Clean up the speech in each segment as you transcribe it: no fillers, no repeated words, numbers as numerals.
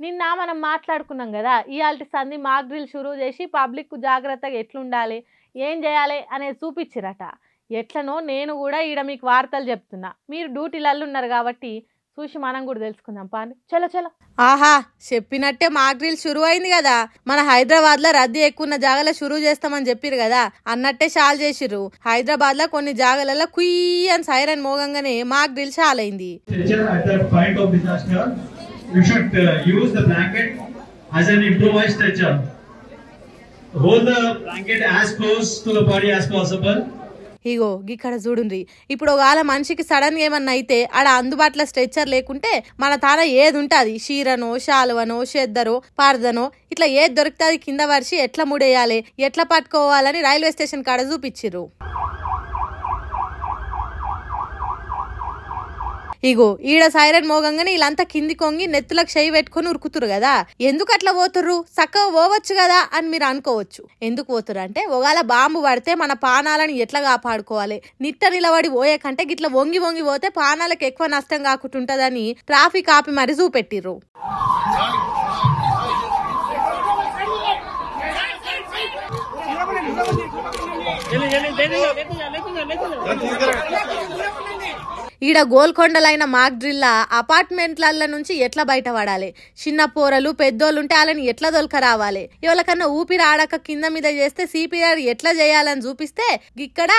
నిన్న మనం మాట్లాడుకున్నాం కదా, ఇయాల్టి సంధి మాక్ డ్రిల్ షురూ చేసి పబ్లిక్కు జాగ్రత్తగా ఎట్లుండాలి, ఏం చేయాలి అనేది చూపించిరట. ఎట్లనో నేను కూడా ఈడ మీకు వార్తలు చెప్తున్నా. మీరు డ్యూటీలలో ఉన్నారు కాబట్టి చూసి మనం కూడా తెలుసుకుందాం పాండి. చలో చలో. ఆహా, చెప్పినట్టే మాక్ డ్రిల్ షురూ అయింది కదా. మన హైదరాబాద్ లో రద్దీ ఎక్కువ జాగాలో షురూ చేస్తామని చెప్పిరు కదా, అన్నట్టే షాల్ చేసిర్రు. హైదరాబాద్ లో కొన్ని జాగాలలో కుయ్యి అని సైరన్ మోగంగానే మాక్ డ్రిల్ షాల్ అయింది. You should use the blanket as an improvised stretcher. Hold the blanket as close to the body as possible. ఇగో ఇక్కడ చూడుండ్రి, ఇప్పుడు ఒకవేళ మనిషికి సడన్ గా ఏమన్నా అయితే ఆడ అందుబాటులో స్ట్రెచ్చర్ లేకుంటే మన తాన ఏది ఉంటుంది, షీరనో షాలువనో షెద్దరో పర్దనో ఇట్లా ఏది దొరుకుతుంది కింద వరిసి ఎట్లా ముడేయాలి, ఎట్లా పట్టుకోవాలని రైల్వే స్టేషన్ కాడ చూపించిర్రు. ఇగో ఈడ సైరన్ మోగంగానే వీళ్ళంతా కింది కొంగి నెత్తులకు చెయ్యి పెట్టుకుని ఉరుకుతురు కదా. ఎందుకు అట్లా పోతుర్రు, చక్కగా పోవచ్చు కదా అని మీరు అనుకోవచ్చు. ఎందుకు పోతురు అంటే, ఒకవేళ బాంబు పడితే మన పానాలను ఎట్లా కాపాడుకోవాలి, నిట్ట నిలబడి పోయే కంటే గిట్లా వంగి వంగి పోతే పానాలకు ఎక్కువ నష్టం కాకుంటుంటదని ట్రాఫిక్ ఆపి మరి చూపెట్టిర్రు. ఈడ గోల్కొండలైన మాక్ డ్రిల్లా అపార్ట్మెంట్ల నుంచి ఎట్లా బయటపడాలి, చిన్న పోరలు పెద్దోళ్ళుంటే వాళ్ళని ఎట్లా దొలక రావాలి, ఎవరికన్నా ఊపిరి ఆడక కింద మీద చేస్తే సిపిఆర్ ఎట్లా చేయాలని చూపిస్తే ఇక్కడ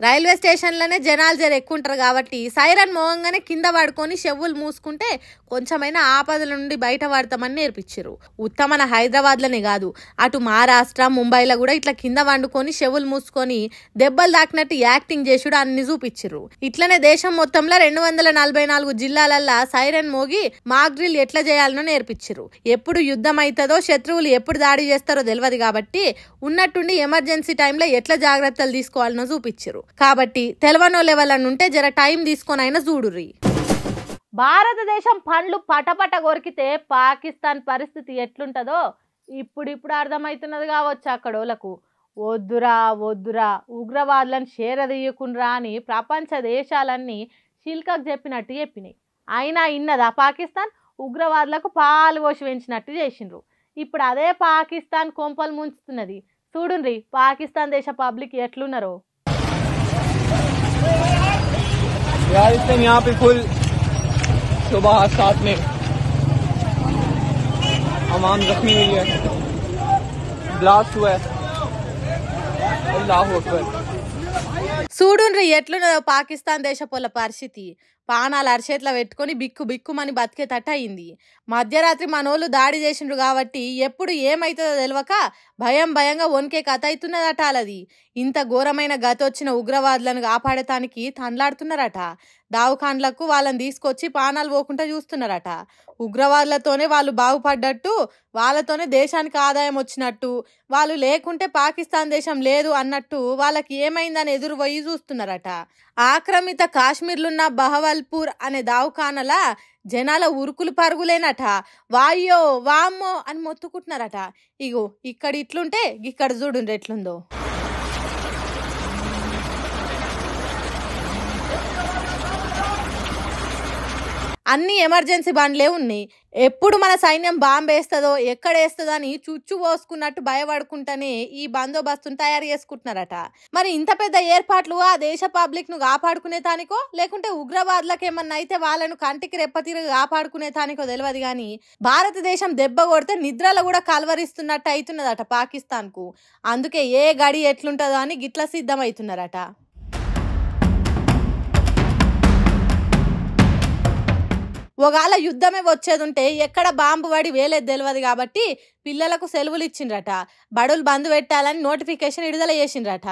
రైల్వే స్టేషన్లోనే జనాలు జర ఎక్కువ ఉంటారు కాబట్టి సైరన్ మోగంగానే కింద పడుకొని చెవులు మూసుకుంటే కొంచెమైనా ఆపదల నుండి బయట పడతామని నేర్పించారు. ఉత్తమన హైదరాబాద్లోనే కాదు, అటు మహారాష్ట్ర ముంబైలో కూడా ఇట్లా కింద వండుకొని చెవులు మూసుకొని దెబ్బలు తాకినట్టు యాక్టింగ్ చేసుడు అన్ని చూపించారు. ఇట్లనే దేశం మొత్తంలో 244 జిల్లాలల్లా సైరన్ మోగి మాక్ డ్రిల్ ఎట్లా చేయాలనో నేర్పించారు. ఎప్పుడు యుద్ధం అవుతుందో, శత్రువులు ఎప్పుడు దాడి చేస్తారో తెలియదు కాబట్టి ఉన్నట్టుండి ఎమర్జెన్సీ టైంలో ఎట్లా జాగ్రత్తలు తీసుకోవాలనో చూపించారు. కాబట్టి తెలవనోళ్ళు ఎవరన్నా ఉంటే జర టైం తీసుకొని అయినా చూడుర్రి. భారతదేశం పండ్లు పటపట కొరికితే పాకిస్తాన్ పరిస్థితి ఎట్లుంటుందో ఇప్పుడు అర్థమవుతున్నది కావచ్చు అక్కడోళ్ళకు. వద్దురా వద్దురా ఉగ్రవాదులను చేరదీయకున్రా అని ప్రపంచ దేశాలన్నీ చిల్కకు చెప్పినట్టు చెప్పినాయి. అయినా ఇన్నదా పాకిస్తాన్? ఉగ్రవాదులకు పాలు పోసి పెంచినట్టు చేసిండ్రు. ఇప్పుడు అదే పాకిస్తాన్ కొంపలు ముంచుతున్నది. చూడుండ్రి పాకిస్తాన్ దేశ పబ్లిక్ ఎట్లున్నారో. यहाँ पे फुल सुबह 7 में आवाम जख्मी हुई है, ब्लास्ट हुआ है. अल्लाह अकबर. చూడుండ్రి ఎట్లున్నదో పాకిస్తాన్ దేశపోల పరిస్థితి. పానాలు అరచేట్ల పెట్టుకొని బిక్కు బిక్కుమని బతికేటట్టు అయింది. మధ్యరాత్రి మనోళ్ళు దాడి చేసిండ్రు కాబట్టి ఎప్పుడు ఏమైతుందో తెలియక భయంగా వణికే కథ అవుతున్నదట. వాళ్ళది ఇంత ఘోరమైన గతి వచ్చిన ఉగ్రవాదులను కాపాడటానికి తండ్లాడుతున్నారట. దావుఖాన్లకు వాళ్ళని తీసుకొచ్చి పానాలు పోకుండా చూస్తున్నారట. ఉగ్రవాదులతోనే వాళ్ళు బాగుపడ్డట్టు, వాళ్ళతోనే దేశానికి ఆదాయం వచ్చినట్టు, వాళ్ళు లేకుంటే పాకిస్తాన్ దేశం లేదు అన్నట్టు వాళ్ళకి ఏమైందని ఎదురు పోయి చూస్తున్నారట. ఆక్రమిత కాశ్మీర్లున్న బహవల్పూర్ అనే దావుఖానల జనాల ఉరుకులు పరుగులేనట. వాయ్యో వామ్మో అని మొత్తుకుంటున్నారట. ఇగో ఇక్కడ ఇట్లుంటే ఇక్కడ చూడుండ్రి ఎట్లుందో. అన్ని ఎమర్జెన్సీ బండ్లే ఉన్నాయి. ఎప్పుడు మన సైన్యం బాంబు వేస్తుందో ఎక్కడ వేస్తుందో అని చుచ్చు పోసుకున్నట్టు భయపడుకుంటానే ఈ బందోబస్తును తయారు చేసుకుంటున్నారట. మరి ఇంత పెద్ద ఏర్పాట్లు ఆ దేశ పబ్లిక్ ను కాపాడుకునే తానికో లేకుంటే ఉగ్రవాదులకు ఏమన్నా అయితే వాళ్ళను కంటికి రెప్పతీరు కాపాడుకునే తానికో తెలియదు కానీ భారతదేశం దెబ్బ కొడితే నిద్రలో కూడా కలవరిస్తున్నట్టు అవుతున్నదట పాకిస్తాన్ కు. అందుకే ఏ గడి ఎట్లుంటుందో అని గిట్ల సిద్ధమవుతున్నారట. ఒకవేళ యుద్ధమే వచ్చేది ఉంటే ఎక్కడ బాంబు పడి వేలేది తెలియదు కాబట్టి పిల్లలకు సెలవులు ఇచ్చిండ్రట. బడులు బంద్ పెట్టాలని నోటిఫికేషన్ విడుదల చేసిండ్రట.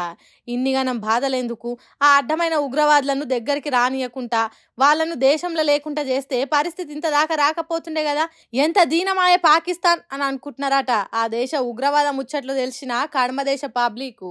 ఇన్నిగానం బాధలెందుకు? ఆ అడ్డమైన ఉగ్రవాదులను దగ్గరికి రానియకుండా వాళ్ళను దేశంలో లేకుండా చేస్తే పరిస్థితి ఇంత దాకా రాకపోతుండే కదా. ఎంత దీనమాయ పాకిస్తాన్ అని అనుకుంటున్నారట ఆ దేశ ఉగ్రవాద ముచ్చట్లు తెలిసిన కడమ దేశ పబ్లిక్.